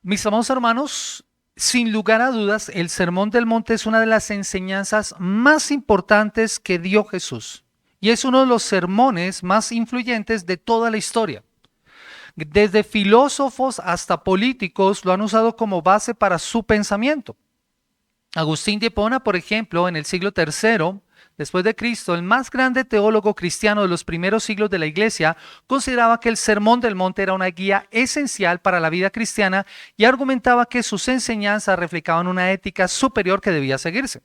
Mis amados hermanos, sin lugar a dudas, el Sermón del Monte es una de las enseñanzas más importantes que dio Jesús. Y es uno de los sermones más influyentes de toda la historia. Desde filósofos hasta políticos lo han usado como base para su pensamiento. Agustín de Hipona, por ejemplo, en el siglo III después de Cristo, el más grande teólogo cristiano de los primeros siglos de la Iglesia, consideraba que el Sermón del Monte era una guía esencial para la vida cristiana y argumentaba que sus enseñanzas reflejaban una ética superior que debía seguirse.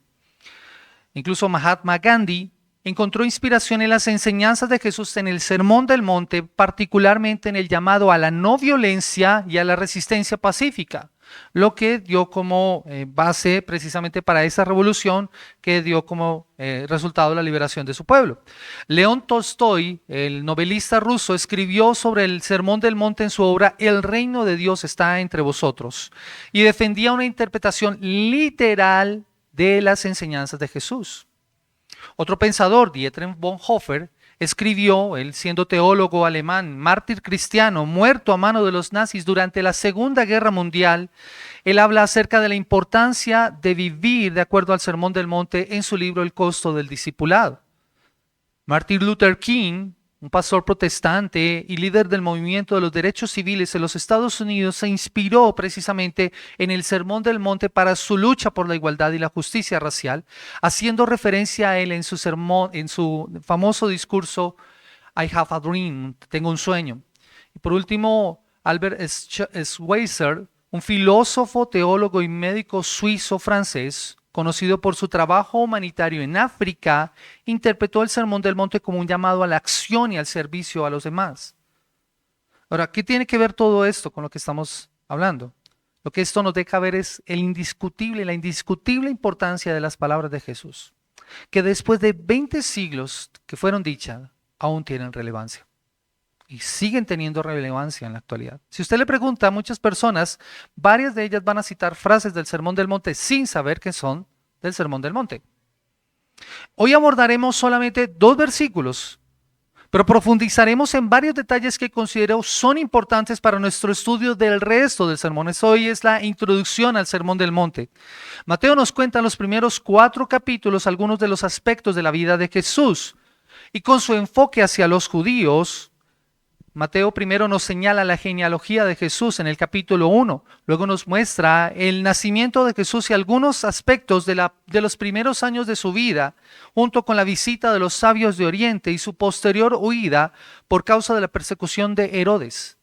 Incluso Mahatma Gandhi encontró inspiración en las enseñanzas de Jesús en el Sermón del Monte, particularmente en el llamado a la no violencia y a la resistencia pacífica, lo que dio como base precisamente para esa revolución que dio como resultado la liberación de su pueblo. León Tolstoy, el novelista ruso, escribió sobre el Sermón del Monte en su obra El reino de Dios está entre vosotros y defendía una interpretación literal de las enseñanzas de Jesús. Otro pensador, Dietrich Bonhoeffer, escribió, él siendo teólogo alemán, mártir cristiano, muerto a mano de los nazis durante la Segunda Guerra Mundial, él habla acerca de la importancia de vivir de acuerdo al Sermón del Monte en su libro El costo del discipulado. Martin Luther King, un pastor protestante y líder del movimiento de los derechos civiles en los Estados Unidos, se inspiró precisamente en el Sermón del Monte para su lucha por la igualdad y la justicia racial, haciendo referencia a él en su sermón, en su famoso discurso I have a dream, tengo un sueño. Y por último, Albert Schweitzer, un filósofo, teólogo y médico suizo-francés, conocido por su trabajo humanitario en África, interpretó el Sermón del Monte como un llamado a la acción y al servicio a los demás. Ahora, ¿qué tiene que ver todo esto con lo que estamos hablando? Lo que esto nos deja ver es la indiscutible importancia de las palabras de Jesús, que después de 20 siglos que fueron dichas, aún tienen relevancia. Y siguen teniendo relevancia en la actualidad. Si usted le pregunta a muchas personas, varias de ellas van a citar frases del Sermón del Monte sin saber que son del Sermón del Monte. Hoy abordaremos solamente 2 versículos, pero profundizaremos en varios detalles que considero son importantes para nuestro estudio del resto del sermón. Hoy es la introducción al Sermón del Monte. Mateo nos cuenta en los primeros 4 capítulos algunos de los aspectos de la vida de Jesús, y con su enfoque hacia los judíos, Mateo primero nos señala la genealogía de Jesús en el capítulo 1, luego nos muestra el nacimiento de Jesús y algunos aspectos de los primeros años de su vida, junto con la visita de los sabios de Oriente y su posterior huida por causa de la persecución de Herodes.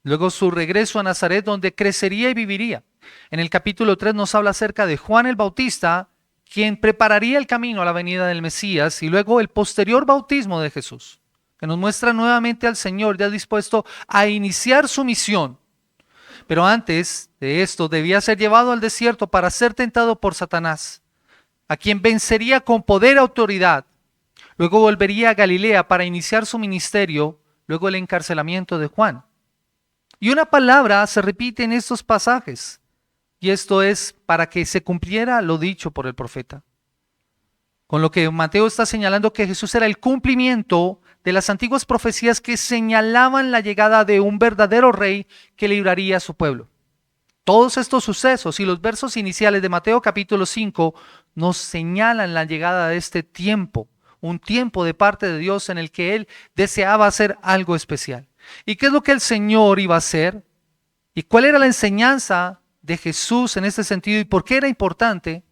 Luego su regreso a Nazaret, donde crecería y viviría. En el capítulo 3 nos habla acerca de Juan el Bautista, quien prepararía el camino a la venida del Mesías, y luego el posterior bautismo de Jesús, que nos muestra nuevamente al Señor ya dispuesto a iniciar su misión. Pero antes de esto debía ser llevado al desierto para ser tentado por Satanás, a quien vencería con poder y autoridad. Luego volvería a Galilea para iniciar su ministerio, luego el encarcelamiento de Juan. Y una palabra se repite en estos pasajes, y esto es para que se cumpliera lo dicho por el profeta. Con lo que Mateo está señalando que Jesús era el cumplimiento de las antiguas profecías que señalaban la llegada de un verdadero rey que libraría a su pueblo. Todos estos sucesos y los versos iniciales de Mateo capítulo 5 nos señalan la llegada de este tiempo, un tiempo de parte de Dios en el que Él deseaba hacer algo especial. ¿Y qué es lo que el Señor iba a hacer? ¿Y cuál era la enseñanza de Jesús en este sentido y por qué era importante?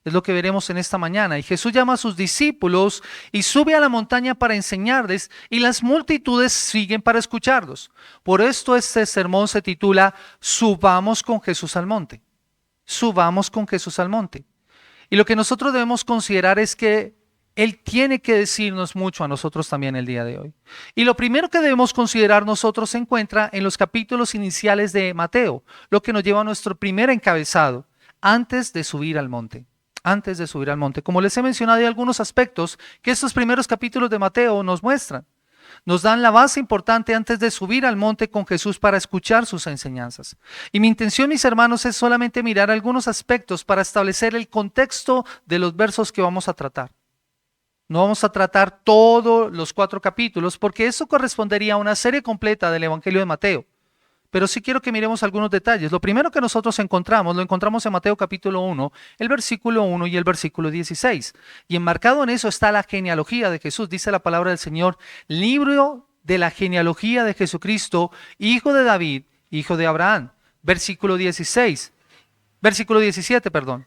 Es lo que veremos en esta mañana. Y Jesús llama a sus discípulos y sube a la montaña para enseñarles, y las multitudes siguen para escucharlos. Por esto este sermón se titula Subamos con Jesús al monte. Subamos con Jesús al monte. Y lo que nosotros debemos considerar es que Él tiene que decirnos mucho a nosotros también el día de hoy. Y lo primero que debemos considerar nosotros se encuentra en los capítulos iniciales de Mateo, lo que nos lleva a nuestro primer encabezado, antes de subir al monte. Antes de subir al monte. Como les he mencionado, hay algunos aspectos que estos primeros capítulos de Mateo nos muestran. Nos dan la base importante antes de subir al monte con Jesús para escuchar sus enseñanzas. Y mi intención, mis hermanos, es solamente mirar algunos aspectos para establecer el contexto de los versos que vamos a tratar. No vamos a tratar todos los 4 capítulos porque eso correspondería a una serie completa del Evangelio de Mateo. pero sí quiero que miremos algunos detalles. Lo primero que nosotros encontramos, lo encontramos en Mateo capítulo 1, el versículo 1 y el versículo 16. Y enmarcado en eso está la genealogía de Jesús. Dice la palabra del Señor, libro de la genealogía de Jesucristo, hijo de David, hijo de Abraham. Versículo 17, perdón.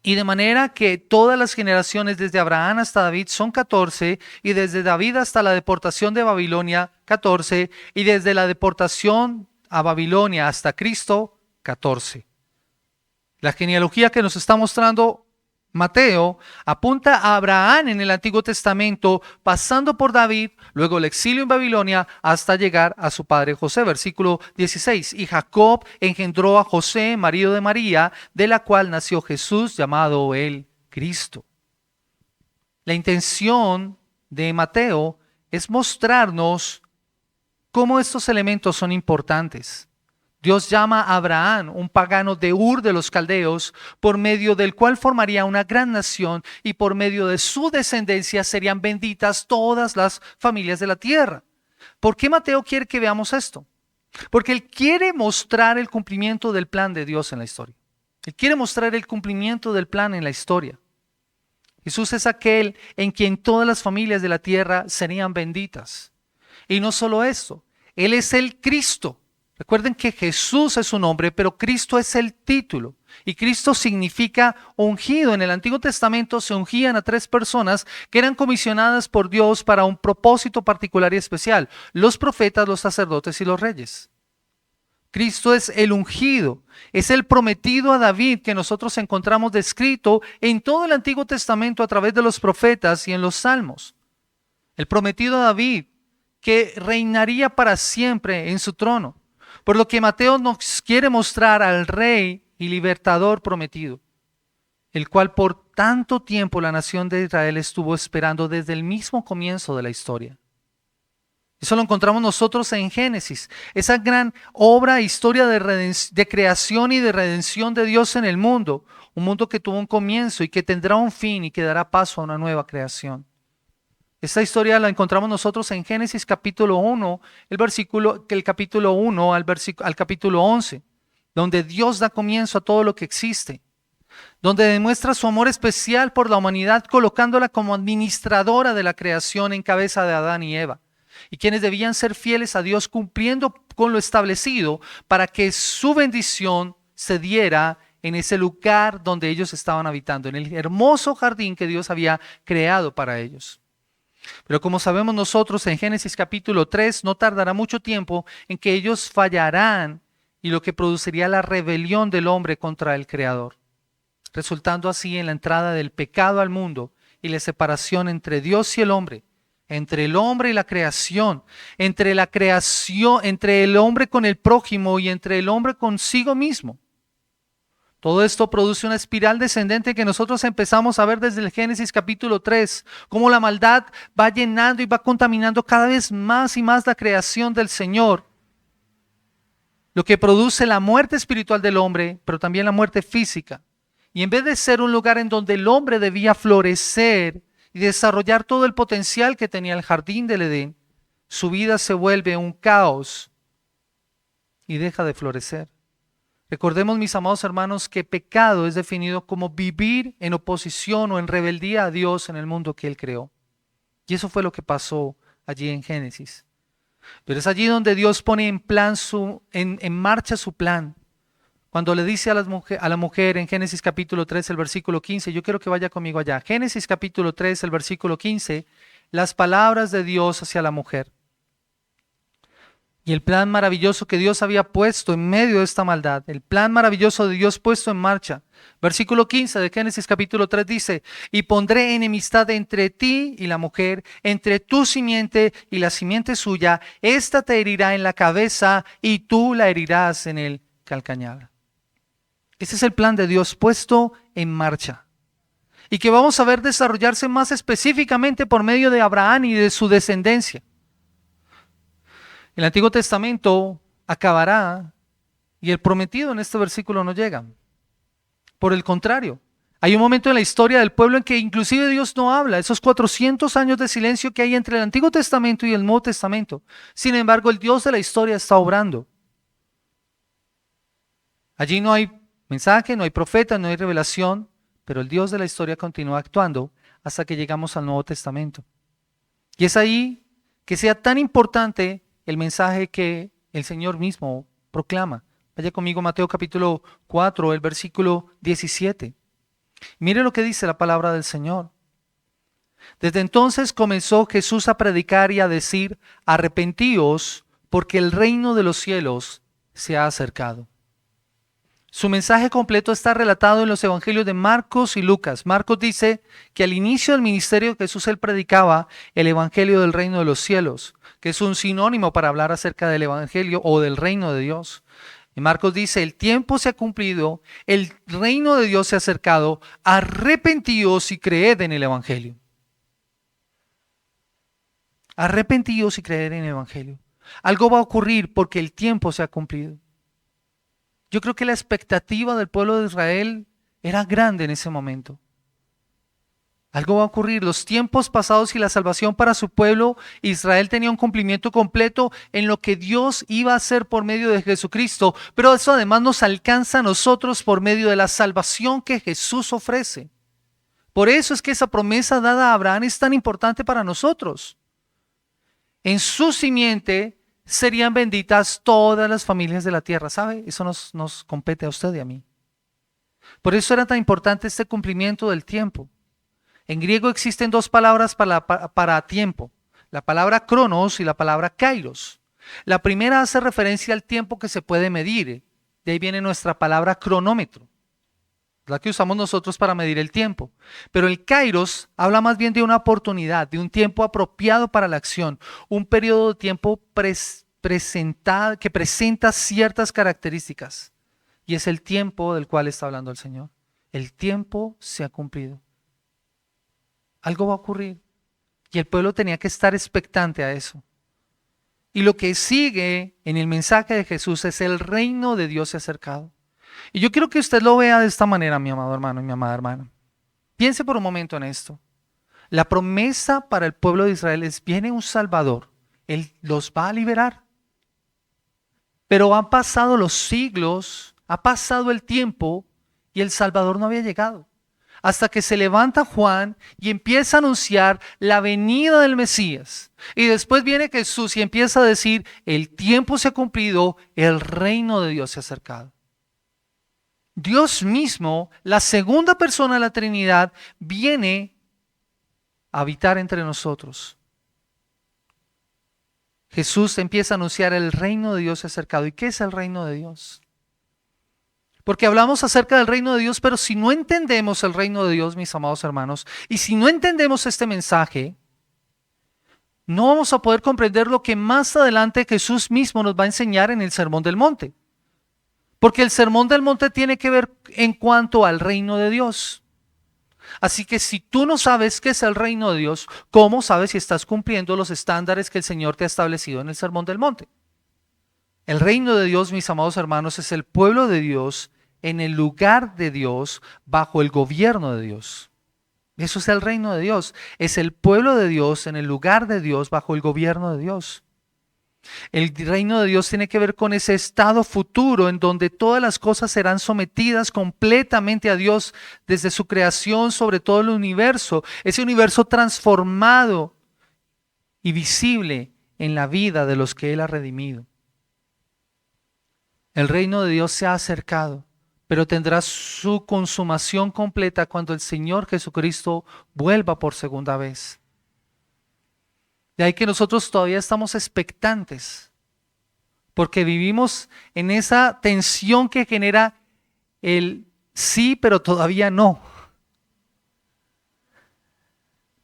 Y de manera que todas las generaciones desde Abraham hasta David son 14, y desde David hasta la deportación de Babilonia 14, y desde la deportación a Babilonia hasta Cristo 14. La genealogía que nos está mostrando Mateo apunta a Abraham en el Antiguo Testamento, pasando por David, luego el exilio en Babilonia, hasta llegar a su padre José. Versículo 16. Y Jacob engendró a José, marido de María, de la cual nació Jesús, llamado el Cristo. La intención de Mateo es mostrarnos cómo estos elementos son importantes. Dios llama a Abraham, un pagano de Ur de los Caldeos, por medio del cual formaría una gran nación, y por medio de su descendencia serían benditas todas las familias de la tierra. ¿Por qué Mateo quiere que veamos esto? Porque él quiere mostrar el cumplimiento del plan de Dios en la historia. Él quiere mostrar el cumplimiento del plan en la historia. Jesús es aquel en quien todas las familias de la tierra serían benditas. Y no solo eso, Él es el Cristo. Recuerden que Jesús es su nombre, pero Cristo es el título. Y Cristo significa ungido. En el Antiguo Testamento se ungían a 3 personas que eran comisionadas por Dios para un propósito particular y especial: los profetas, los sacerdotes y los reyes. Cristo es el ungido, es el prometido a David que nosotros encontramos descrito en todo el Antiguo Testamento a través de los profetas y en los salmos. El prometido a David que reinaría para siempre en su trono. Por lo que Mateo nos quiere mostrar al Rey y Libertador prometido, el cual por tanto tiempo la nación de Israel estuvo esperando desde el mismo comienzo de la historia. Eso lo encontramos nosotros en Génesis, esa gran obra, historia de creación y de redención de Dios en el mundo, un mundo que tuvo un comienzo y que tendrá un fin y que dará paso a una nueva creación. Esta historia la encontramos nosotros en Génesis capítulo 1, el capítulo 1 al capítulo 11, donde Dios da comienzo a todo lo que existe, donde demuestra su amor especial por la humanidad, colocándola como administradora de la creación en cabeza de Adán y Eva, y quienes debían ser fieles a Dios cumpliendo con lo establecido para que su bendición se diera en ese lugar donde ellos estaban habitando, en el hermoso jardín que Dios había creado para ellos. Pero como sabemos nosotros, en Génesis capítulo 3 no tardará mucho tiempo en que ellos fallarán, y lo que produciría la rebelión del hombre contra el Creador, resultando así en la entrada del pecado al mundo y la separación entre Dios y el hombre, entre el hombre y la creación, entre el hombre con el prójimo y entre el hombre consigo mismo. Todo esto produce una espiral descendente que nosotros empezamos a ver desde el Génesis capítulo 3, cómo la maldad va llenando y va contaminando cada vez más y más la creación del Señor, lo que produce la muerte espiritual del hombre, pero también la muerte física. Y en vez de ser un lugar en donde el hombre debía florecer y desarrollar todo el potencial que tenía el jardín del Edén, su vida se vuelve un caos y deja de florecer. Recordemos, mis amados hermanos, que pecado es definido como vivir en oposición o en rebeldía a Dios en el mundo que Él creó. Y eso fue lo que pasó allí en Génesis. Pero es allí donde Dios pone en marcha su plan. Cuando le dice a la mujer en Génesis capítulo 3, el versículo 15, yo quiero que vaya conmigo allá. Génesis capítulo 3, el versículo 15, las palabras de Dios hacia la mujer. Y el plan maravilloso que Dios había puesto en medio de esta maldad, el plan maravilloso de Dios puesto en marcha. Versículo 15 de Génesis capítulo 3 dice: y pondré enemistad entre ti y la mujer, entre tu simiente y la simiente suya, ésta te herirá en la cabeza y tú la herirás en el calcañar. Ese es el plan de Dios puesto en marcha, y que vamos a ver desarrollarse más específicamente por medio de Abraham y de su descendencia. El Antiguo Testamento acabará y el prometido en este versículo no llega. Por el contrario, hay un momento en la historia del pueblo en que inclusive Dios no habla, esos 400 años de silencio que hay entre el Antiguo Testamento y el Nuevo Testamento. Sin embargo, el Dios de la historia está obrando. Allí no hay mensaje, no hay profeta, no hay revelación, pero el Dios de la historia continúa actuando hasta que llegamos al Nuevo Testamento. Y es ahí que sea tan importante el mensaje que el Señor mismo proclama. Vaya conmigo Mateo capítulo 4, el versículo 17. Mire lo que dice la palabra del Señor. Desde entonces comenzó Jesús a predicar y a decir: arrepentíos, porque el reino de los cielos se ha acercado. Su mensaje completo está relatado en los evangelios de Marcos y Lucas. Marcos dice que al inicio del ministerio de Jesús él predicaba el evangelio del reino de los cielos, que es un sinónimo para hablar acerca del evangelio o del reino de Dios. Y Marcos dice: el tiempo se ha cumplido, el reino de Dios se ha acercado, arrepentíos y creed en el evangelio. Arrepentíos y creed en el evangelio. Algo va a ocurrir porque el tiempo se ha cumplido. Yo creo que la expectativa del pueblo de Israel era grande en ese momento. Algo va a ocurrir. Los tiempos pasados y la salvación para su pueblo, Israel tenía un cumplimiento completo en lo que Dios iba a hacer por medio de Jesucristo. Pero eso además nos alcanza a nosotros por medio de la salvación que Jesús ofrece. Por eso es que esa promesa dada a Abraham es tan importante para nosotros. En su simiente serían benditas todas las familias de la tierra. ¿Sabe? Eso nos compete a usted y a mí. Por eso era tan importante este cumplimiento del tiempo. En griego existen dos palabras para tiempo. La palabra cronos y la palabra kairos. La primera hace referencia al tiempo que se puede medir. De ahí viene nuestra palabra cronómetro, la que usamos nosotros para medir el tiempo. Pero el kairos habla más bien de una oportunidad, de un tiempo apropiado para la acción, un periodo de tiempo que presenta ciertas características. Y es el tiempo del cual está hablando el Señor. El tiempo se ha cumplido. Algo va a ocurrir. Y el pueblo tenía que estar expectante a eso. Y lo que sigue en el mensaje de Jesús es: el reino de Dios se ha acercado. Y yo quiero que usted lo vea de esta manera, mi amado hermano y mi amada hermana. Piense por un momento en esto. La promesa para el pueblo de Israel es: viene un Salvador. Él los va a liberar. Pero han pasado los siglos, ha pasado el tiempo y el Salvador no había llegado. Hasta que se levanta Juan y empieza a anunciar la venida del Mesías. Y después viene Jesús y empieza a decir: el tiempo se ha cumplido, el reino de Dios se ha acercado. Dios mismo, la segunda persona de la Trinidad, viene a habitar entre nosotros. Jesús empieza a anunciar: el reino de Dios se ha acercado. ¿Y qué es el reino de Dios? Porque hablamos acerca del reino de Dios, pero si no entendemos el reino de Dios, mis amados hermanos, y si no entendemos este mensaje, no vamos a poder comprender lo que más adelante Jesús mismo nos va a enseñar en el Sermón del Monte. Porque el Sermón del Monte tiene que ver en cuanto al reino de Dios. Así que si tú no sabes qué es el reino de Dios, ¿cómo sabes si estás cumpliendo los estándares que el Señor te ha establecido en el Sermón del Monte? El reino de Dios, mis amados hermanos, es el pueblo de Dios en el lugar de Dios, bajo el gobierno de Dios. Eso es el reino de Dios. Es el pueblo de Dios en el lugar de Dios, bajo el gobierno de Dios. El reino de Dios tiene que ver con ese estado futuro en donde todas las cosas serán sometidas completamente a Dios desde su creación sobre todo el universo. Ese universo transformado y visible en la vida de los que Él ha redimido. El reino de Dios se ha acercado, pero tendrá su consumación completa cuando el Señor Jesucristo vuelva por segunda vez. De ahí que nosotros todavía estamos expectantes, porque vivimos en esa tensión que genera el sí, pero todavía no.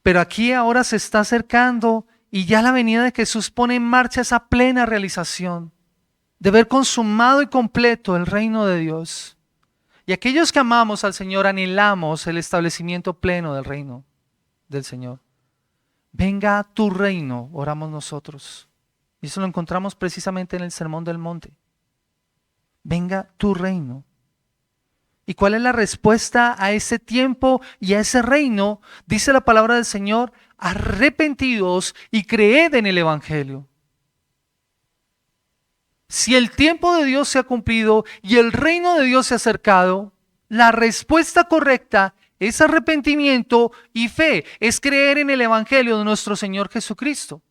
Pero aquí ahora se está acercando y ya la venida de Jesús pone en marcha esa plena realización de ver consumado y completo el reino de Dios. Y aquellos que amamos al Señor anhelamos el establecimiento pleno del reino del Señor. Venga a tu reino, oramos nosotros. Y eso lo encontramos precisamente en el Sermón del Monte. Venga tu reino. ¿Y cuál es la respuesta a ese tiempo y a ese reino? Dice la palabra del Señor: arrepentidos y creed en el Evangelio. Si el tiempo de Dios se ha cumplido y el reino de Dios se ha acercado, la respuesta correcta es arrepentimiento y fe, es creer en el Evangelio de nuestro Señor Jesucristo.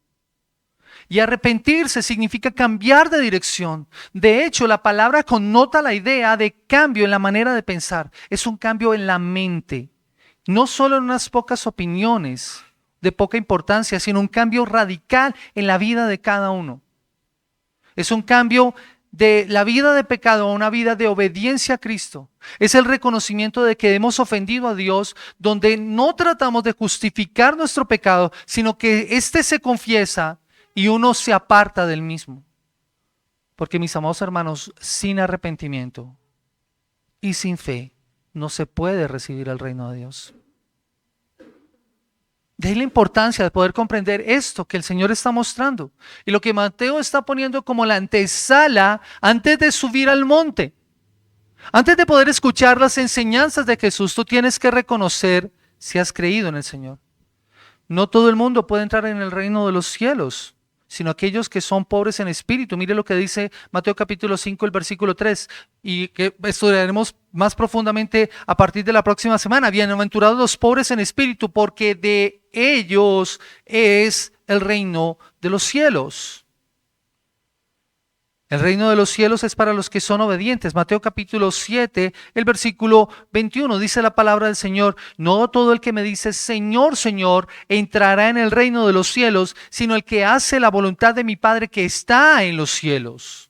Y arrepentirse significa cambiar de dirección. De hecho, la palabra connota la idea de cambio en la manera de pensar. Es un cambio en la mente, no solo en unas pocas opiniones de poca importancia, sino un cambio radical en la vida de cada uno. Es un cambio de la vida de pecado a una vida de obediencia a Cristo. Es el reconocimiento de que hemos ofendido a Dios, donde no tratamos de justificar nuestro pecado, sino que éste se confiesa y uno se aparta del mismo. Porque, mis amados hermanos, sin arrepentimiento y sin fe no se puede recibir el reino de Dios. De ahí la importancia de poder comprender esto que el Señor está mostrando y lo que Mateo está poniendo como la antesala antes de subir al monte. Antes de poder escuchar las enseñanzas de Jesús, tú tienes que reconocer si has creído en el Señor. No todo el mundo puede entrar en el reino de los cielos, sino aquellos que son pobres en espíritu. Mire lo que dice Mateo capítulo 5, el versículo 3, y que estudiaremos más profundamente a partir de la próxima semana. Bienaventurados los pobres en espíritu, porque de ellos es el reino de los cielos. El reino de los cielos es para los que son obedientes. Mateo capítulo 7, el versículo 21, dice la palabra del Señor: no todo el que me dice Señor, Señor, entrará en el reino de los cielos, sino el que hace la voluntad de mi Padre que está en los cielos.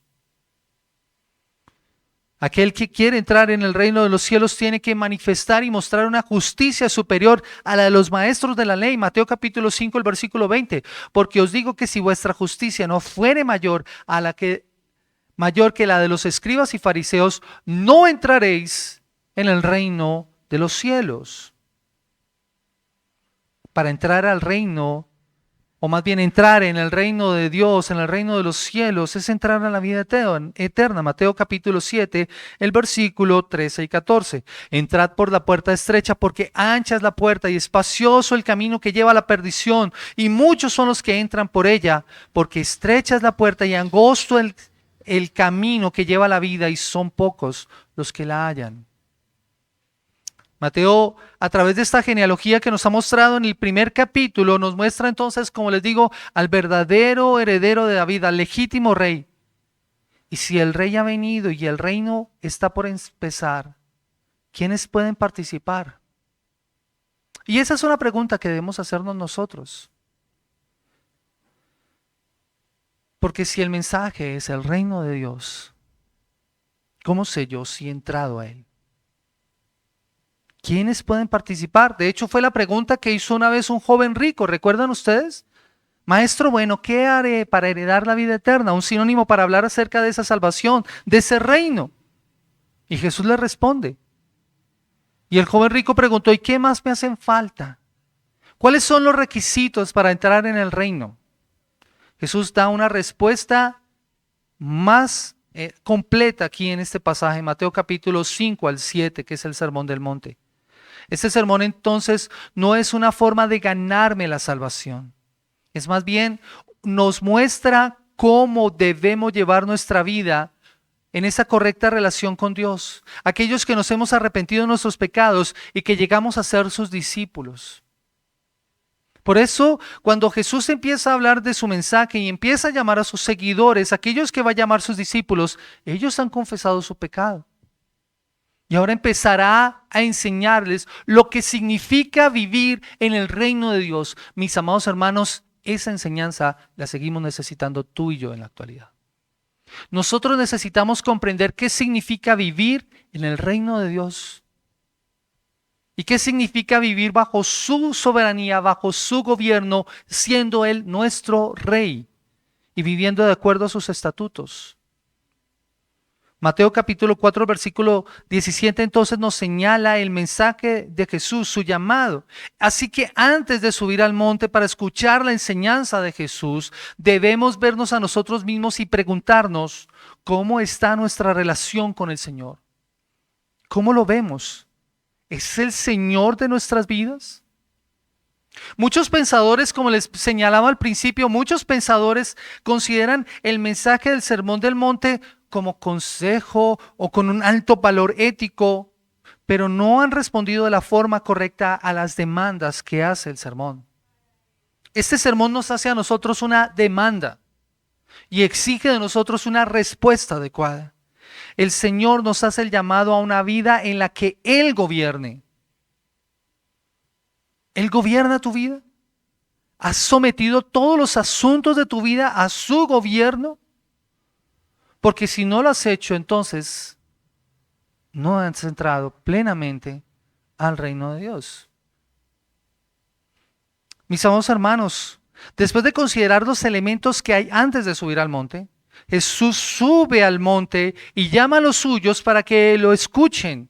Aquel que quiere entrar en el reino de los cielos tiene que manifestar y mostrar una justicia superior a la de los maestros de la ley. Mateo capítulo 5, el versículo 20, porque os digo que si vuestra justicia no fuere mayor que la de los escribas y fariseos, no entraréis en el reino de los cielos. Para entrar al reino, o más bien entrar en el reino de Dios, en el reino de los cielos, es entrar a la vida eterna. Mateo capítulo 7, el versículo 13 y 14. Entrad por la puerta estrecha, porque ancha es la puerta y espacioso el camino que lleva a la perdición, y muchos son los que entran por ella, porque estrecha es la puerta y angosto el camino que lleva a la vida, y son pocos los que la hallan. Mateo, a través de esta genealogía que nos ha mostrado en el primer capítulo, nos muestra entonces, como les digo, al verdadero heredero de David, al legítimo rey. Y si el rey ha venido y el reino está por empezar, ¿quiénes pueden participar? Y esa es una pregunta que debemos hacernos nosotros. Porque si el mensaje es el reino de Dios, ¿cómo sé yo si he entrado a él? ¿Quiénes pueden participar? De hecho, fue la pregunta que hizo una vez un joven rico, ¿recuerdan ustedes? Maestro bueno, ¿qué haré para heredar la vida eterna? Un sinónimo para hablar acerca de esa salvación, de ese reino. Y Jesús le responde. Y el joven rico preguntó: ¿y qué más me hacen falta? ¿Cuáles son los requisitos para entrar en el reino? Jesús da una respuesta más completa aquí en este pasaje, Mateo capítulo 5 al 7, que es el Sermón del Monte. Este sermón entonces no es una forma de ganarme la salvación. Es más bien, nos muestra cómo debemos llevar nuestra vida en esa correcta relación con Dios. Aquellos que nos hemos arrepentido de nuestros pecados y que llegamos a ser sus discípulos. Por eso, cuando Jesús empieza a hablar de su mensaje y empieza a llamar a sus seguidores, aquellos que va a llamar sus discípulos, ellos han confesado su pecado. Y ahora empezará a enseñarles lo que significa vivir en el reino de Dios. Mis amados hermanos, esa enseñanza la seguimos necesitando tú y yo en la actualidad. Nosotros necesitamos comprender qué significa vivir en el reino de Dios. ¿Y qué significa vivir bajo su soberanía, bajo su gobierno, siendo Él nuestro Rey y viviendo de acuerdo a sus estatutos? Mateo capítulo 4, versículo 17 entonces nos señala el mensaje de Jesús, su llamado. Así que antes de subir al monte para escuchar la enseñanza de Jesús, debemos vernos a nosotros mismos y preguntarnos cómo está nuestra relación con el Señor. ¿Cómo lo vemos? ¿Es el Señor de nuestras vidas? Muchos pensadores, como les señalaba al principio, muchos pensadores consideran el mensaje del Sermón del Monte como consejo o con un alto valor ético, pero no han respondido de la forma correcta a las demandas que hace el sermón. Este sermón nos hace a nosotros una demanda y exige de nosotros una respuesta adecuada. El Señor nos hace el llamado a una vida en la que Él gobierne. Él gobierna tu vida. ¿Has sometido todos los asuntos de tu vida a su gobierno? Porque si no lo has hecho, entonces no has entrado plenamente al reino de Dios. Mis amados hermanos, después de considerar los elementos que hay antes de subir al monte, Jesús sube al monte y llama a los suyos para que lo escuchen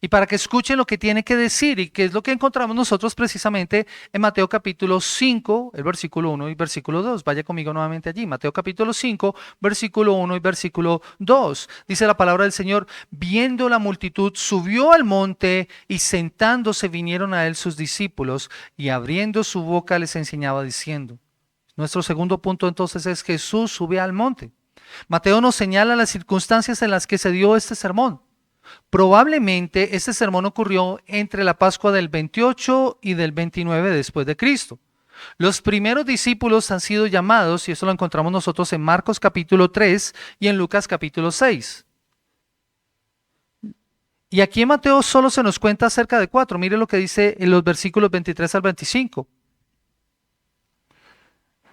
y para que escuchen lo que tiene que decir, y que es lo que encontramos nosotros precisamente en Mateo capítulo 5, el versículo 1 y versículo 2. Vaya conmigo nuevamente allí. Mateo capítulo 5, versículo 1 y versículo 2. Dice la palabra del Señor: viendo la multitud, subió al monte, y sentándose vinieron a él sus discípulos, y abriendo su boca les enseñaba diciendo. Nuestro segundo punto entonces es: Jesús sube al monte. Mateo nos señala las circunstancias en las que se dio este sermón. Probablemente este sermón ocurrió entre la Pascua del 28 y del 29 después de Cristo. Los primeros discípulos han sido llamados, y eso lo encontramos nosotros en Marcos capítulo 3 y en Lucas capítulo 6. Y aquí en Mateo solo se nos cuenta acerca de 4. Mire lo que dice en los versículos 23 al 25.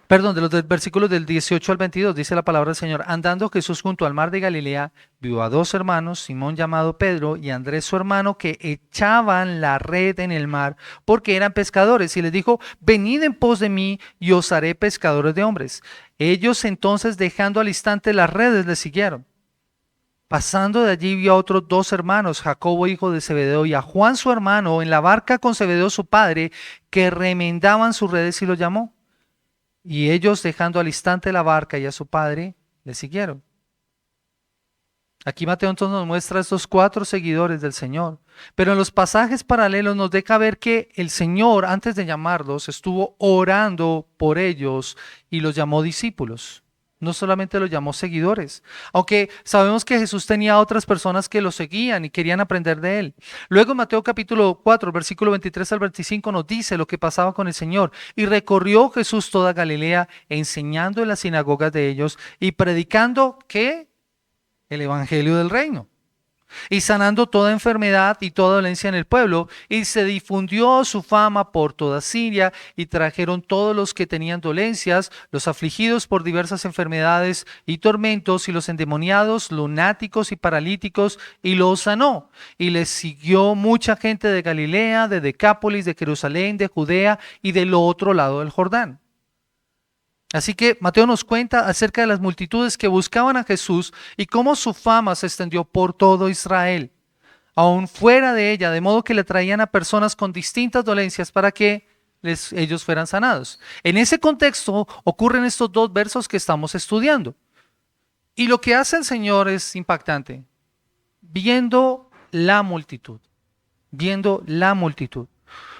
Perdón, de los versículos del 18 al 22, dice la palabra del Señor: andando Jesús junto al mar de Galilea, vio a dos hermanos, Simón llamado Pedro y Andrés su hermano, que echaban la red en el mar, porque eran pescadores, y les dijo: venid en pos de mí, y os haré pescadores de hombres. Ellos entonces, dejando al instante las redes, le siguieron. Pasando de allí, vio a otros dos hermanos, Jacobo hijo de Zebedeo y a Juan su hermano, en la barca con Zebedeo su padre, que remendaban sus redes, y los llamó. Y ellos, dejando al instante la barca y a su padre, le siguieron. Aquí Mateo entonces nos muestra a estos 4 seguidores del Señor. Pero en los pasajes paralelos nos deja ver que el Señor, antes de llamarlos, estuvo orando por ellos y los llamó discípulos. No solamente los llamó seguidores, aunque sabemos que Jesús tenía otras personas que lo seguían y querían aprender de él. Luego en Mateo capítulo 4, versículo 23 al 25 nos dice lo que pasaba con el Señor. Y recorrió Jesús toda Galilea, enseñando en las sinagogas de ellos y predicando, ¿qué? El evangelio del reino. Y sanando toda enfermedad y toda dolencia en el pueblo, y se difundió su fama por toda Siria, y trajeron todos los que tenían dolencias, los afligidos por diversas enfermedades y tormentos, y los endemoniados, lunáticos y paralíticos, y los sanó. Y les siguió mucha gente de Galilea, de Decápolis, de Jerusalén, de Judea y del otro lado del Jordán. Así que Mateo nos cuenta acerca de las multitudes que buscaban a Jesús y cómo su fama se extendió por todo Israel, aún fuera de ella, de modo que le traían a personas con distintas dolencias para que ellos fueran sanados. En ese contexto ocurren estos 2 versos que estamos estudiando. Y lo que hace el Señor es impactante. Viendo la multitud.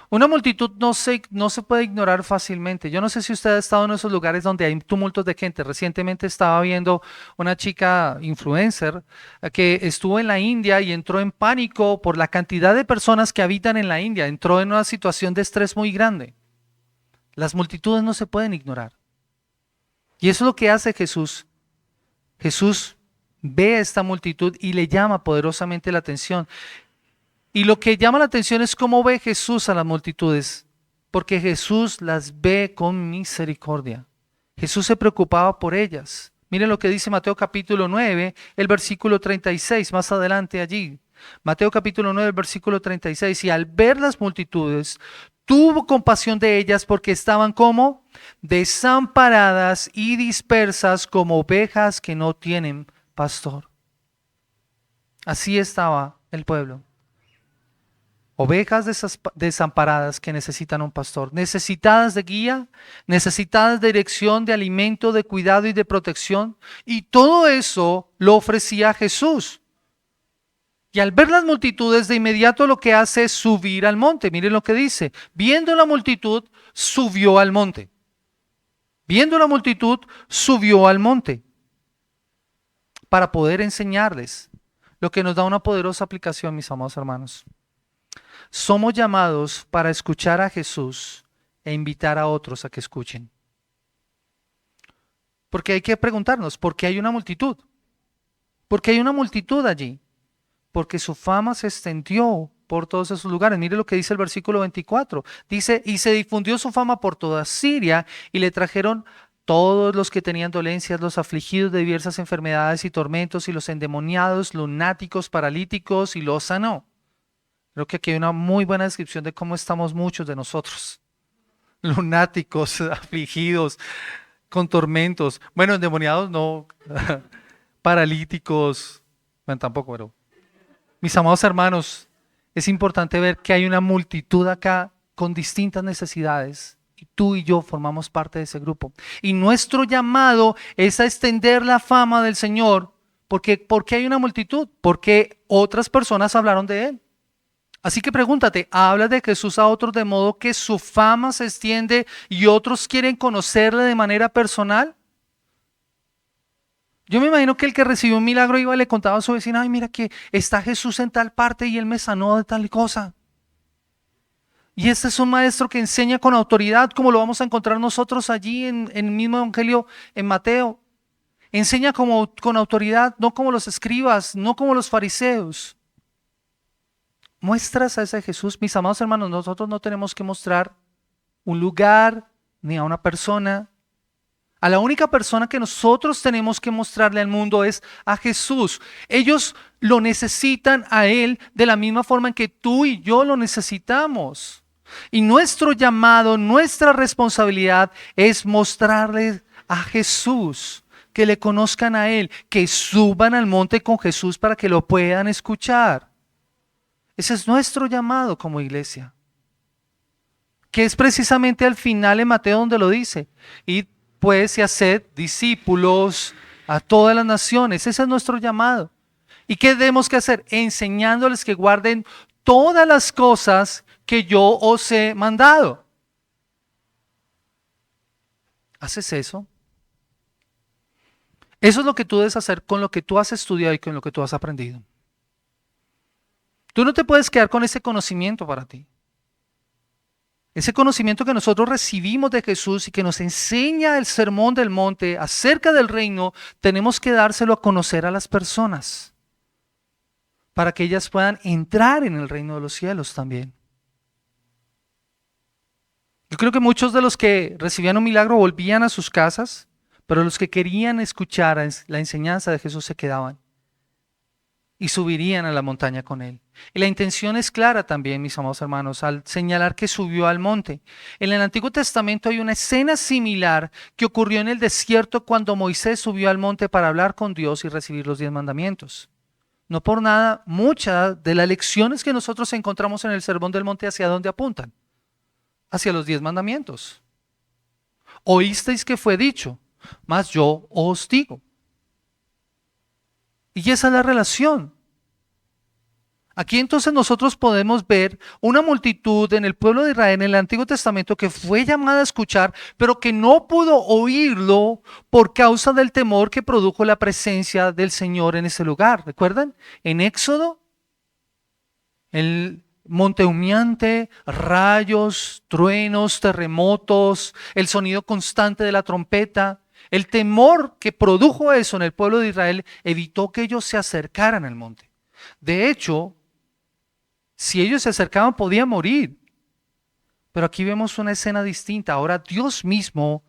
Una multitud no se puede ignorar fácilmente. Yo no sé si usted ha estado en esos lugares donde hay tumultos de gente. Recientemente estaba viendo una chica influencer que estuvo en la India y entró en pánico por la cantidad de personas que habitan en la India. Entró en una situación de estrés muy grande. Las multitudes no se pueden ignorar. Y eso es lo que hace Jesús. Jesús ve a esta multitud y le llama poderosamente la atención. Y lo que llama la atención es cómo ve Jesús a las multitudes, porque Jesús las ve con misericordia. Jesús se preocupaba por ellas. Miren lo que dice Mateo capítulo 9, el versículo 36, más adelante allí. Mateo capítulo 9, el versículo 36, y al ver las multitudes, tuvo compasión de ellas porque estaban como desamparadas y dispersas como ovejas que no tienen pastor. Así estaba el pueblo. Ovejas desamparadas que necesitan un pastor, necesitadas de guía, necesitadas de dirección, de alimento, de cuidado y de protección. Y todo eso lo ofrecía Jesús. Y al ver las multitudes, de inmediato lo que hace es subir al monte. Miren lo que dice: viendo la multitud, subió al monte. Viendo la multitud, subió al monte para poder enseñarles, lo que nos da una poderosa aplicación, mis amados hermanos. Somos llamados para escuchar a Jesús e invitar a otros a que escuchen. Porque hay que preguntarnos, ¿por qué hay una multitud? ¿Por qué hay una multitud allí? Porque su fama se extendió por todos esos lugares. Mire lo que dice el versículo 24. Dice, y se difundió su fama por toda Siria y le trajeron todos los que tenían dolencias, los afligidos de diversas enfermedades y tormentos y los endemoniados, lunáticos, paralíticos y los sanó. Creo que aquí hay una muy buena descripción de cómo estamos muchos de nosotros. Lunáticos, afligidos, con tormentos. Bueno, endemoniados no, paralíticos, bueno, tampoco, pero mis amados hermanos, es importante ver que hay una multitud acá con distintas necesidades y tú y yo formamos parte de ese grupo. Y nuestro llamado es a extender la fama del Señor. ¿Por qué hay una multitud? Porque otras personas hablaron de Él. Así que pregúntate, ¿habla de Jesús a otros de modo que su fama se extiende y otros quieren conocerle de manera personal? Yo me imagino que el que recibió un milagro iba y le contaba a su vecina, ay, mira que está Jesús en tal parte y él me sanó de tal cosa. Y este es un maestro que enseña con autoridad, como lo vamos a encontrar nosotros allí en el mismo evangelio en Mateo. Enseña con autoridad, no como los escribas, no como los fariseos. Muestras a ese Jesús, mis amados hermanos, nosotros no tenemos que mostrar un lugar ni a una persona. A la única persona que nosotros tenemos que mostrarle al mundo es a Jesús. Ellos lo necesitan a Él de la misma forma en que tú y yo lo necesitamos. Y nuestro llamado, nuestra responsabilidad es mostrarles a Jesús, que le conozcan a Él, que suban al monte con Jesús para que lo puedan escuchar. Ese es nuestro llamado como iglesia, que es precisamente al final en Mateo donde lo dice, id pues y haced discípulos a todas las naciones. Ese es nuestro llamado. ¿Y qué debemos que hacer? Enseñándoles que guarden todas las cosas que yo os he mandado. ¿Haces eso? Eso es lo que tú debes hacer con lo que tú has estudiado y con lo que tú has aprendido. Tú no te puedes quedar con ese conocimiento para ti. Ese conocimiento que nosotros recibimos de Jesús y que nos enseña el sermón del monte acerca del reino, tenemos que dárselo a conocer a las personas para que ellas puedan entrar en el reino de los cielos también. Yo creo que muchos de los que recibían un milagro volvían a sus casas, pero los que querían escuchar la enseñanza de Jesús se quedaban y subirían a la montaña con él. Y la intención es clara también, mis amados hermanos, al señalar que subió al monte. En el Antiguo Testamento hay una escena similar que ocurrió en el desierto cuando Moisés subió al monte para hablar con Dios y recibir los 10 mandamientos. No por nada, muchas de las lecciones que nosotros encontramos en el Sermón del Monte, ¿hacia dónde apuntan? Hacia los 10 mandamientos. Oísteis que fue dicho, mas yo os digo. Y esa es la relación. Aquí entonces nosotros podemos ver una multitud en el pueblo de Israel en el Antiguo Testamento que fue llamada a escuchar, pero que no pudo oírlo por causa del temor que produjo la presencia del Señor en ese lugar. ¿Recuerdan? En Éxodo, el monte humeante, rayos, truenos, terremotos, el sonido constante de la trompeta. El temor que produjo eso en el pueblo de Israel evitó que ellos se acercaran al monte. De hecho, si ellos se acercaban podían morir. Pero aquí vemos una escena distinta. Ahora Dios mismo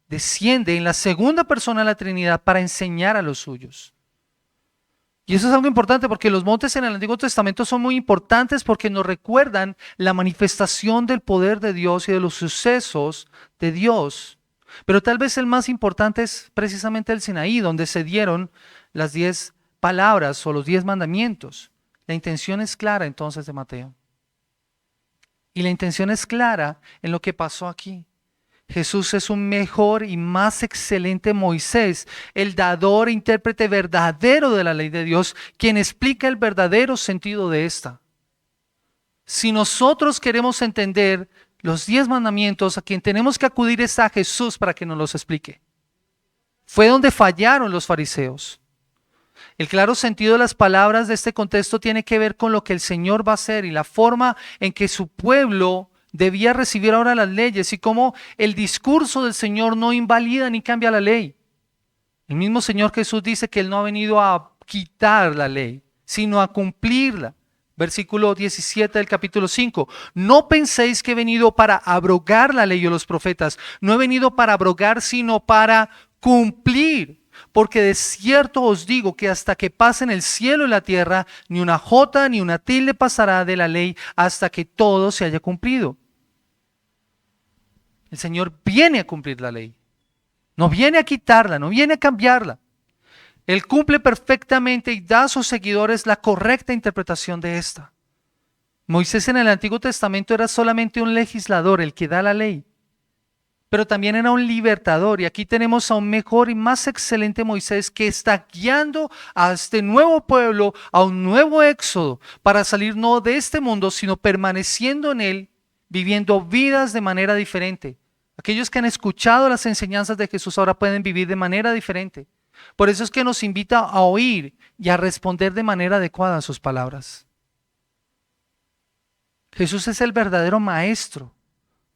desciende en la segunda persona de la Trinidad para enseñar a los suyos. Y eso es algo importante porque los montes en el Antiguo Testamento son muy importantes porque nos recuerdan la manifestación del poder de Dios y de los sucesos de Dios. Pero tal vez el más importante es precisamente el Sinaí, donde se dieron las 10 palabras o los 10 mandamientos. La intención es clara entonces de Mateo. Y la intención es clara en lo que pasó aquí. Jesús es un mejor y más excelente Moisés, el dador e intérprete verdadero de la ley de Dios, quien explica el verdadero sentido de esta. Si nosotros queremos entender los 10 mandamientos, a quien tenemos que acudir es a Jesús para que nos los explique. Fue donde fallaron los fariseos. El claro sentido de las palabras de este contexto tiene que ver con lo que el Señor va a hacer y la forma en que su pueblo debía recibir ahora las leyes y cómo el discurso del Señor no invalida ni cambia la ley. El mismo Señor Jesús dice que Él no ha venido a quitar la ley, sino a cumplirla. Versículo 17 del capítulo 5. No penséis que he venido para abrogar la ley o los profetas. No he venido para abrogar, sino para cumplir. Porque de cierto os digo que hasta que pasen el cielo y la tierra, ni una jota ni una tilde pasará de la ley hasta que todo se haya cumplido. El Señor viene a cumplir la ley. No viene a quitarla, no viene a cambiarla. Él cumple perfectamente y da a sus seguidores la correcta interpretación de esta. Moisés en el Antiguo Testamento era solamente un legislador, el que da la ley, pero también era un libertador. Y aquí tenemos a un mejor y más excelente Moisés que está guiando a este nuevo pueblo, a un nuevo éxodo, para salir no de este mundo, sino permaneciendo en él, viviendo vidas de manera diferente. Aquellos que han escuchado las enseñanzas de Jesús ahora pueden vivir de manera diferente. Por eso es que nos invita a oír y a responder de manera adecuada a sus palabras. Jesús es el verdadero maestro.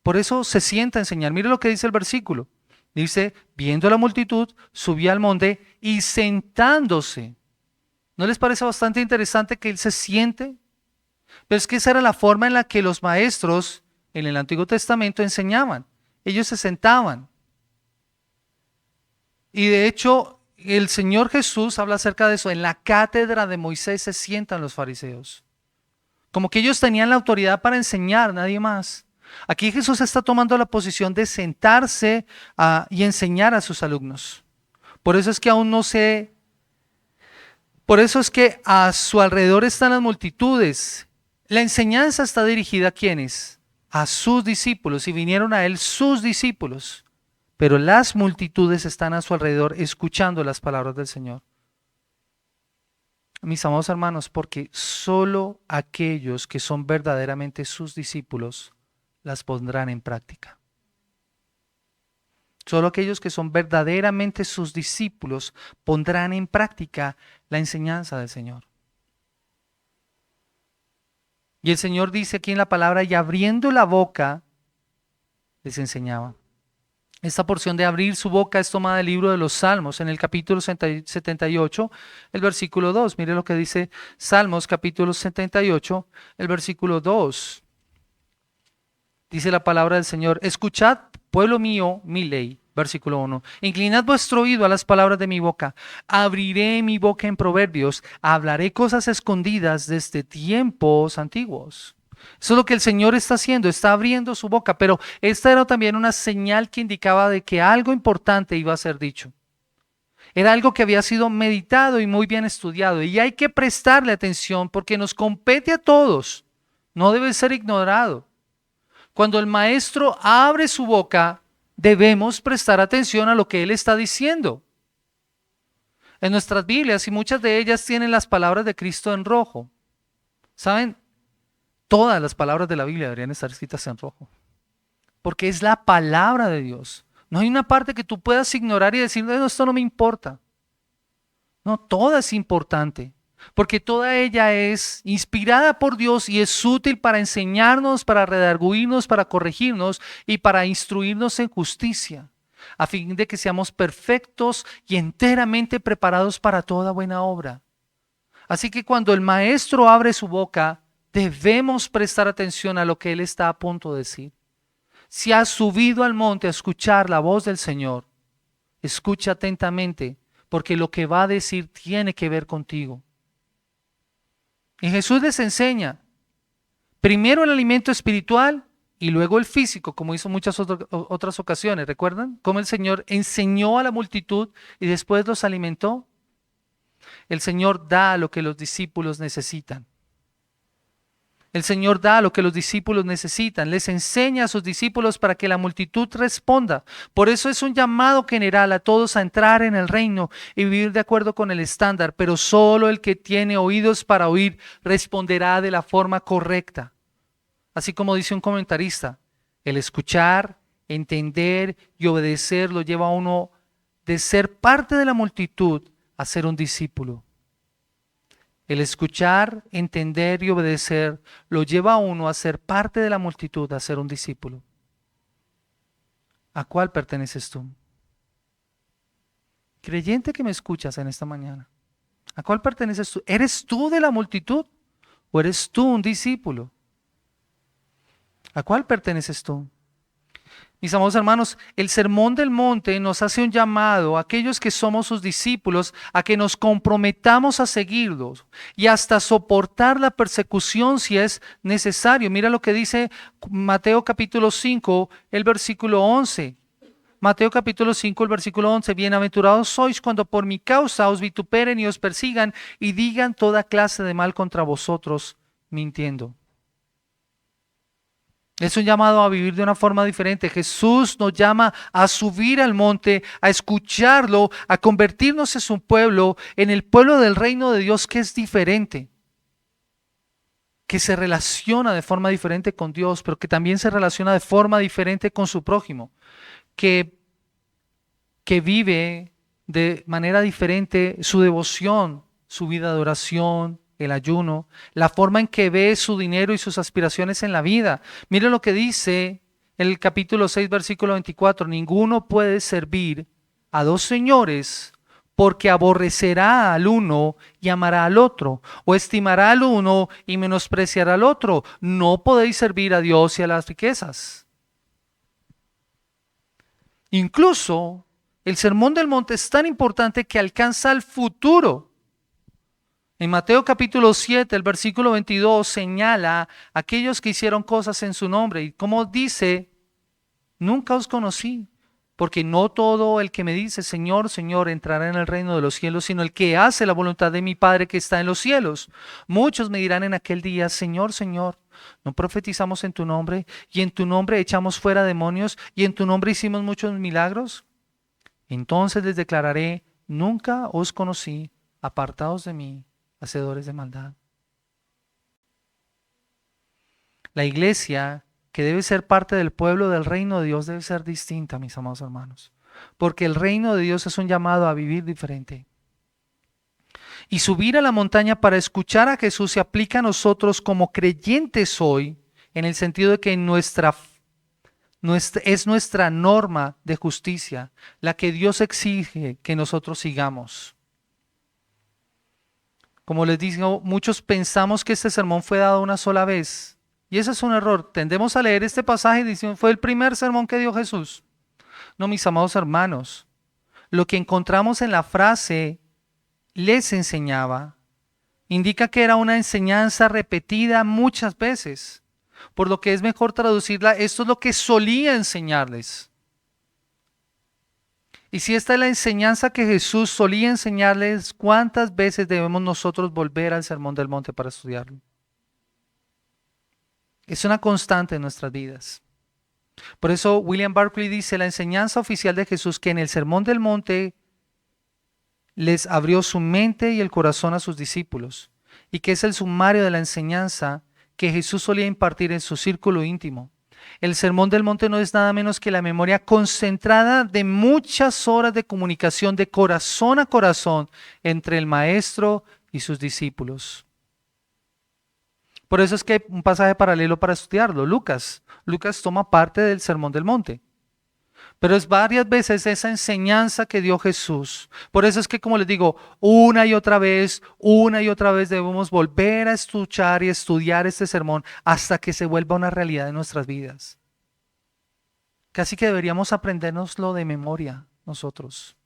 Por eso se sienta a enseñar. Mire lo que dice el versículo. Dice, viendo la multitud, subía al monte y sentándose. ¿No les parece bastante interesante que él se siente? Pero es que esa era la forma en la que los maestros en el Antiguo Testamento enseñaban. Ellos se sentaban. Y de hecho, el Señor Jesús habla acerca de eso. En la cátedra de Moisés se sientan los fariseos. Como que ellos tenían la autoridad para enseñar, nadie más. Aquí Jesús está tomando la posición de sentarse y enseñar a sus alumnos. Por eso es que por eso es que a su alrededor están las multitudes. La enseñanza está dirigida ¿a quiénes? A sus discípulos, y vinieron a él sus discípulos. Pero las multitudes están a su alrededor escuchando las palabras del Señor. Mis amados hermanos, porque solo aquellos que son verdaderamente sus discípulos las pondrán en práctica. Solo aquellos que son verdaderamente sus discípulos pondrán en práctica la enseñanza del Señor. Y el Señor dice aquí en la palabra, y abriendo la boca, les enseñaba. Esta porción de abrir su boca es tomada del libro de los Salmos, en el capítulo 78, el versículo 2. Mire lo que dice Salmos, capítulo 78, el versículo 2. Dice la palabra del Señor, escuchad, pueblo mío, mi ley. Versículo 1. Inclinad vuestro oído a las palabras de mi boca. Abriré mi boca en proverbios. Hablaré cosas escondidas desde tiempos antiguos. Eso es lo que el Señor está haciendo. Está abriendo su boca. Pero esta era también una señal que indicaba de que algo importante iba a ser dicho. Era algo que había sido meditado y muy bien estudiado. Y hay que prestarle atención porque nos compete a todos. No debe ser ignorado. Cuando el maestro abre su boca, debemos prestar atención a lo que él está diciendo. En nuestras Biblias, y muchas de ellas tienen las palabras de Cristo en rojo. ¿Saben? Todas las palabras de la Biblia deberían estar escritas en rojo. Porque es la palabra de Dios. No hay una parte que tú puedas ignorar y decir, no, esto no me importa. No, toda es importante. Porque toda ella es inspirada por Dios y es útil para enseñarnos, para redarguirnos, para corregirnos y para instruirnos en justicia, a fin de que seamos perfectos y enteramente preparados para toda buena obra. Así que cuando el maestro abre su boca, debemos prestar atención a lo que él está a punto de decir. Si has subido al monte a escuchar la voz del Señor, escucha atentamente, porque lo que va a decir tiene que ver contigo. Y Jesús les enseña primero el alimento espiritual y luego el físico, como hizo muchas otras ocasiones. ¿Recuerdan cómo el Señor enseñó a la multitud y después los alimentó? El Señor da lo que los discípulos necesitan. El Señor da lo que los discípulos necesitan. Les enseña a sus discípulos para que la multitud responda. Por eso es un llamado general a todos a entrar en el reino y vivir de acuerdo con el estándar. Pero solo el que tiene oídos para oír responderá de la forma correcta. Así como dice un comentarista, El escuchar, entender y obedecer lo lleva a uno de ser parte de la multitud a ser un discípulo. El escuchar, entender y obedecer lo lleva a uno a ser parte de la multitud, a ser un discípulo. ¿A cuál perteneces tú? Creyente que me escuchas en esta mañana, ¿a cuál perteneces tú? ¿Eres tú de la multitud o eres tú un discípulo? ¿A cuál perteneces tú? Mis amados hermanos, el Sermón del Monte nos hace un llamado a aquellos que somos sus discípulos a que nos comprometamos a seguirlos y hasta soportar la persecución si es necesario. Mira lo que dice Mateo capítulo 5, el versículo 11. Mateo capítulo 5, el versículo 11. Bienaventurados sois cuando por mi causa os vituperen y os persigan y digan toda clase de mal contra vosotros, mintiendo. Es un llamado a vivir de una forma diferente. Jesús nos llama a subir al monte, a escucharlo, a convertirnos en su pueblo, en el pueblo del reino de Dios que es diferente, que se relaciona de forma diferente con Dios, pero que también se relaciona de forma diferente con su prójimo, que vive de manera diferente su devoción, su vida de oración, el ayuno, la forma en que ve su dinero y sus aspiraciones en la vida. Miren lo que dice el capítulo 6, versículo 24. Ninguno puede servir a dos señores, porque aborrecerá al uno y amará al otro, o estimará al uno y menospreciará al otro. No podéis servir a Dios y a las riquezas. Incluso el Sermón del Monte es tan importante que alcanza el futuro. En Mateo capítulo 7, el versículo 22 señala a aquellos que hicieron cosas en su nombre. Y como dice, nunca os conocí, porque no todo el que me dice Señor, Señor entrará en el reino de los cielos, sino el que hace la voluntad de mi Padre que está en los cielos. Muchos me dirán en aquel día, Señor, Señor, ¿no profetizamos en tu nombre? Y en tu nombre echamos fuera demonios, y en tu nombre hicimos muchos milagros. Entonces les declararé, nunca os conocí, apartados de mí, hacedores de maldad. La iglesia, que debe ser parte del pueblo del reino de Dios, debe ser distinta, mis amados hermanos, porque el reino de Dios es un llamado a vivir diferente. Y subir a la montaña para escuchar a Jesús se aplica a nosotros como creyentes hoy, en el sentido de que es nuestra norma de justicia, la que Dios exige que nosotros sigamos. Como les digo, muchos pensamos que este sermón fue dado una sola vez. Y ese es un error. Tendemos a leer este pasaje y decimos, fue el primer sermón que dio Jesús. No, mis amados hermanos. Lo que encontramos en la frase, les enseñaba, indica que era una enseñanza repetida muchas veces. Por lo que es mejor traducirla, esto es lo que solía enseñarles. Y si esta es la enseñanza que Jesús solía enseñarles, ¿cuántas veces debemos nosotros volver al Sermón del Monte para estudiarlo? Es una constante en nuestras vidas. Por eso William Barclay dice, la enseñanza oficial de Jesús que en el Sermón del Monte les abrió su mente y el corazón a sus discípulos, y que es el sumario de la enseñanza que Jesús solía impartir en su círculo íntimo. El Sermón del Monte no es nada menos que la memoria concentrada de muchas horas de comunicación de corazón a corazón entre el maestro y sus discípulos. Por eso es que hay un pasaje paralelo para estudiarlo, Lucas. Lucas toma parte del Sermón del Monte. Pero es varias veces esa enseñanza que dio Jesús. Por eso es que, como les digo, una y otra vez debemos volver a escuchar y estudiar este sermón hasta que se vuelva una realidad en nuestras vidas. Casi que deberíamos aprendérnoslo de memoria nosotros.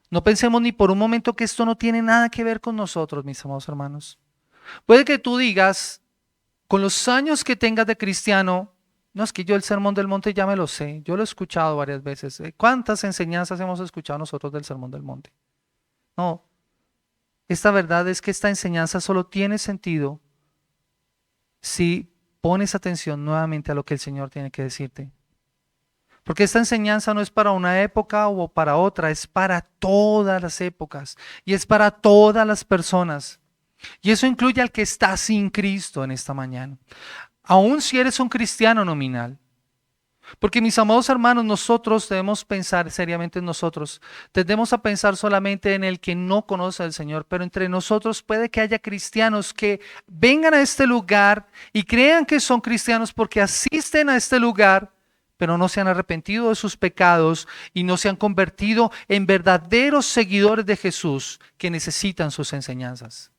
No pensemos ni por un momento que esto no tiene nada que ver con nosotros, mis amados hermanos. Puede que tú digas, con los años que tengas de cristiano, no, es que yo el Sermón del Monte ya me lo sé, yo lo he escuchado varias veces. ¿Cuántas enseñanzas hemos escuchado nosotros del Sermón del Monte? No, esta verdad es que esta enseñanza solo tiene sentido si pones atención nuevamente a lo que el Señor tiene que decirte. Porque esta enseñanza no es para una época o para otra, es para todas las épocas y es para todas las personas. Y eso incluye al que está sin Cristo en esta mañana. aun si eres un cristiano nominal. Porque mis amados hermanos, nosotros debemos pensar seriamente en nosotros. Tendemos a pensar solamente en el que no conoce al Señor, pero entre nosotros puede que haya cristianos que vengan a este lugar y crean que son cristianos porque asisten a este lugar, pero no se han arrepentido de sus pecados y no se han convertido en verdaderos seguidores de Jesús que necesitan sus enseñanzas.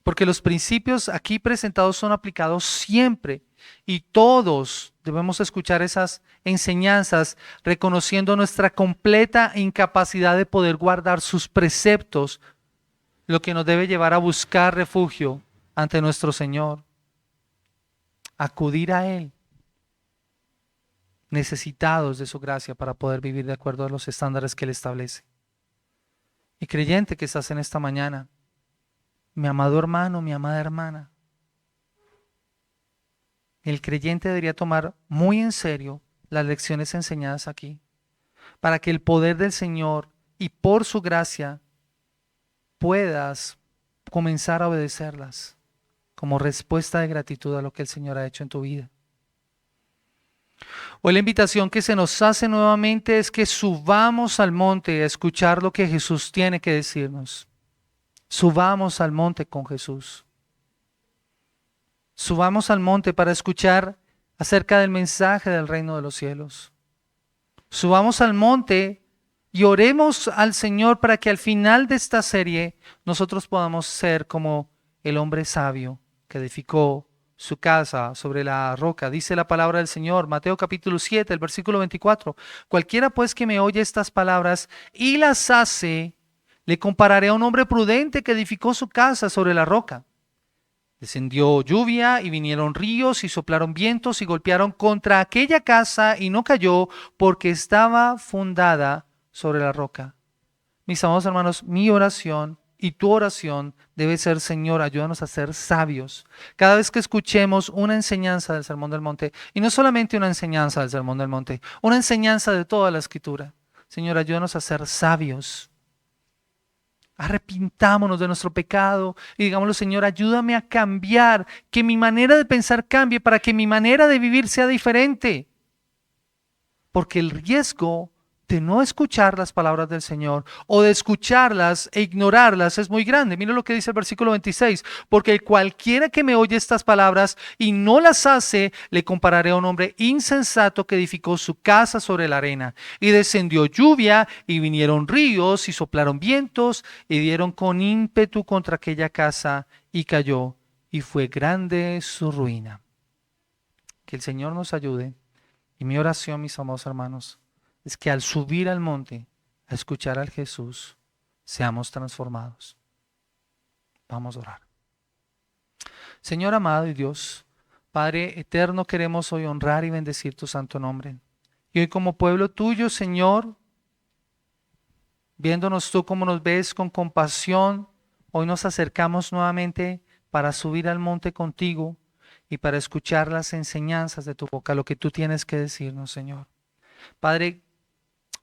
Porque los principios aquí presentados son aplicados siempre y todos debemos escuchar esas enseñanzas reconociendo nuestra completa incapacidad de poder guardar sus preceptos, lo que nos debe llevar a buscar refugio ante nuestro Señor, acudir a Él, necesitados de su gracia para poder vivir de acuerdo a los estándares que Él establece. Y creyente que estás en esta mañana, mi amado hermano, mi amada hermana, el creyente debería tomar muy en serio las lecciones enseñadas aquí, para que el poder del Señor y por su gracia puedas comenzar a obedecerlas como respuesta de gratitud a lo que el Señor ha hecho en tu vida. Hoy la invitación que se nos hace nuevamente es que subamos al monte a escuchar lo que Jesús tiene que decirnos. Subamos al monte con Jesús. Subamos al monte para escuchar acerca del mensaje del reino de los cielos. Subamos al monte y oremos al Señor para que al final de esta serie nosotros podamos ser como el hombre sabio que edificó su casa sobre la roca. Dice la palabra del Señor, Mateo capítulo 7, el versículo 24. Cualquiera pues que me oye estas palabras y las hace, le compararé a un hombre prudente que edificó su casa sobre la roca. Descendió lluvia y vinieron ríos y soplaron vientos y golpearon contra aquella casa y no cayó porque estaba fundada sobre la roca. Mis amados hermanos, mi oración y tu oración debe ser: Señor, ayúdanos a ser sabios. Cada vez que escuchemos una enseñanza del Sermón del Monte, y no solamente una enseñanza del Sermón del Monte, una enseñanza de toda la Escritura, Señor, ayúdanos a ser sabios. Arrepintámonos de nuestro pecado y digámosle: Señor, ayúdame a cambiar, que mi manera de pensar cambie para que mi manera de vivir sea diferente. Porque el riesgo de no escuchar las palabras del Señor o de escucharlas e ignorarlas es muy grande. Mira lo que dice el versículo 26. Porque cualquiera que me oye estas palabras y no las hace, le compararé a un hombre insensato que edificó su casa sobre la arena. Y descendió lluvia y vinieron ríos y soplaron vientos y dieron con ímpetu contra aquella casa y cayó, y fue grande su ruina. Que el Señor nos ayude. Y mi oración, mis amados hermanos, es que al subir al monte a escuchar al Jesús, seamos transformados. Vamos a orar. Señor amado y Dios, Padre eterno, queremos hoy honrar y bendecir tu santo nombre. Y hoy como pueblo tuyo, Señor, viéndonos tú como nos ves con compasión, hoy nos acercamos nuevamente para subir al monte contigo y para escuchar las enseñanzas de tu boca, lo que tú tienes que decirnos, Señor. Padre,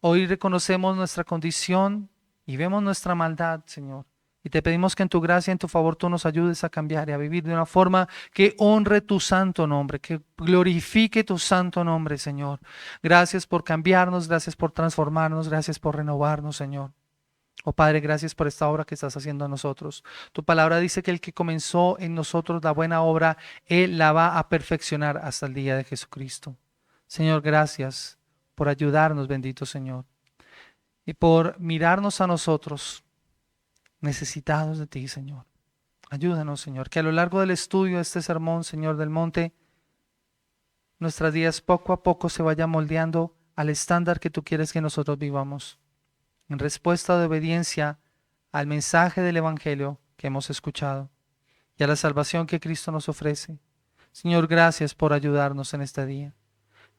hoy reconocemos nuestra condición y vemos nuestra maldad, Señor. Y te pedimos que en tu gracia y en tu favor tú nos ayudes a cambiar y a vivir de una forma que honre tu santo nombre, que glorifique tu santo nombre, Señor. Gracias por cambiarnos, gracias por transformarnos, gracias por renovarnos, Señor. Oh Padre, gracias por esta obra que estás haciendo en nosotros. Tu palabra dice que el que comenzó en nosotros la buena obra, Él la va a perfeccionar hasta el día de Jesucristo. Señor, gracias por ayudarnos, bendito Señor, y por mirarnos a nosotros necesitados de ti, Señor. Ayúdanos, Señor, que a lo largo del estudio de este sermón, Señor del monte, nuestras vidas poco a poco se vayan moldeando al estándar que tú quieres que nosotros vivamos, en respuesta de obediencia al mensaje del Evangelio que hemos escuchado y a la salvación que Cristo nos ofrece. Señor, gracias por ayudarnos en este día.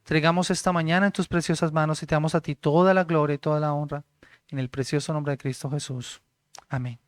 Entregamos esta mañana en tus preciosas manos y te damos a ti toda la gloria y toda la honra, en el precioso nombre de Cristo Jesús. Amén.